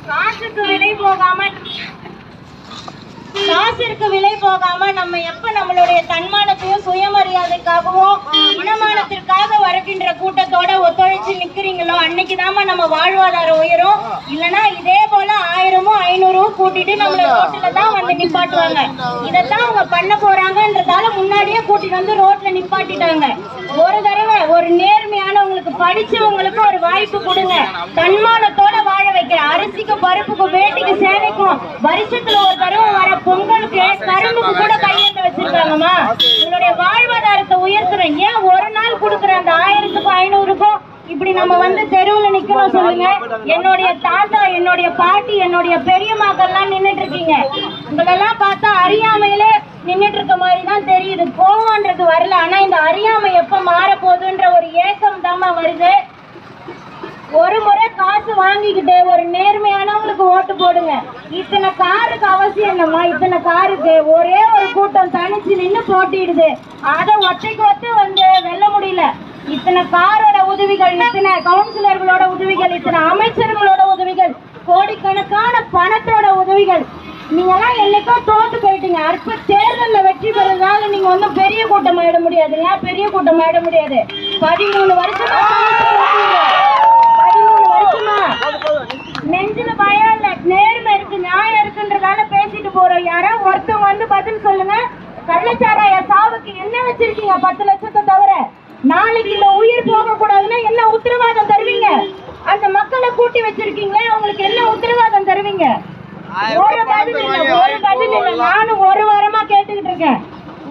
காசுக்கு விலை போகாம நம்ம எப்ப நம்மளுடைய தன்மானத்தையும் சுயமரியாதைக்காகவும் இனமானத்திற்காக வருகின்ற கூட்டத்தோட ஒத்துழைச்சு நிக்கிறீங்களோ அன்னைக்குதாம நம்ம வாழ்வாதாரம் உயரும். இல்லைன்னா இதே போல 1000 500 கூட்டிட்டு நம்மள ரோட்ல தான் வந்து நிப்பாட்டுவாங்க. இதத்தான் அவங்க பண்ண போறாங்கன்றதால முன்னாடியே கூட்டிட்டு வந்து ரோட்ல நிப்பாட்டிட்டாங்க. ஒரு தடவை ஒரு நேர்மையானவங்களுக்கு படிச்சவங்களுக்கு ஒரு வாய்ப்பு கொடுங்க. தன்மானத்தோட வாழ வைக்கிற அரிசிக்கு பருப்புக்கு வேட்டிக்கு சேலைக்கும் வருஷத்துல ஒரு தடவை வர பொங்கலுக்கு கரும்புக்கு கூட கையெழுத்து வச்சிருக்காங்கம்மா. உங்களுடைய வாழ்வாதாரத்தை உயர்த்துறேன். ஏன் ஒரு நாள் கொடுக்குற அந்த 1000க்கும் 500க்கும் இப்படி நம்ம வந்து தெருவில் நிக்கணும் சொல்லுங்க? என்னுடைய தாத்தா, என்னுடைய பாட்டி, என்னுடைய பெரியம்மாக்கெல்லாம் நின்றுட்டு இருக்கீங்க. உங்களெல்லாம் பார்த்தா அறியாமையிலே நின்றுட்டு இருக்க மாதிரி தான் தெரியுது. கோவம்ன்றது வரல. ஆனா இந்த அறியாமை எப்ப மாற போகுதுன்ற ஒரு ஏக்கம் தாமா வருது. ஒரு முறை காசு வாங்கிக்கிட்டு ஒரு நேர்மையானவங்களுக்கு ஓட்டு போடுங்க. இத்தனை காருக்கு அவசியம் இல்லம்மா. இத்தனை காருக்கு ஒரே ஒரு கூட்டம் தனிச்சு நின்று போட்டிடுது. அதை ஒத்தைக்கு ஒத்து வந்து வெல்ல முடியல. இத்தனை காரோட உதவிகள், இத்தனை கவுன்சிலர்களோட உதவிகள், இத்தனை அமைச்சர்களோட உதவிகள், கோடிக்கணக்கான பணத்தோட உதவிகள். நீங்க எல்லாம் என்னைக்கோ தோத்து போயிட்டீங்க. அடுத்த தேர்தலில் வெற்றி பெறதுனால நீங்க வந்து பெரிய கூட்டம் ஆயிட முடியாதுங்க. பெரிய கூட்டம் ஆயிட முடியாது. 13 வருஷமா நெஞ்சில பயம் இல்ல, நேர்மை இருக்கு, நியாயம் இருக்குன்றதால பேசிட்டு போறோம். யாரோ ஒருத்தவங்க வந்து பதில் சொல்லுங்க. கள்ளச்சாராய சாவுக்கு என்ன வச்சிருக்கீங்க? 10 லட்சத்தை தவிர நாளைக்கு இந்த உயிர் போக கூடாதுன்னா என்ன உத்தரவாதம் தருவீங்க? அந்த மக்களை கூட்டி வச்சிருக்கீங்களே, அவங்களுக்கு என்ன உத்தரவாதம் தருவீங்க? ஒரு பதில் இல்ல. நானும் ஒரு வாரமா கேட்டுக்கிட்டு இருக்கேன்.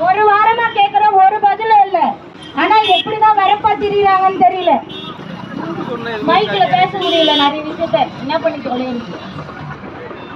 ஒரு வாரமா கேட்கறேன், ஒரு பதிலும் இல்ல. ஆனா எப்படிதான் வரப்பா திரியுறாங்கன்னு தெரியல. மைக்ல பேச முடியல. நிறைய விஷயத்த என்ன பண்ணி தொலைங்க.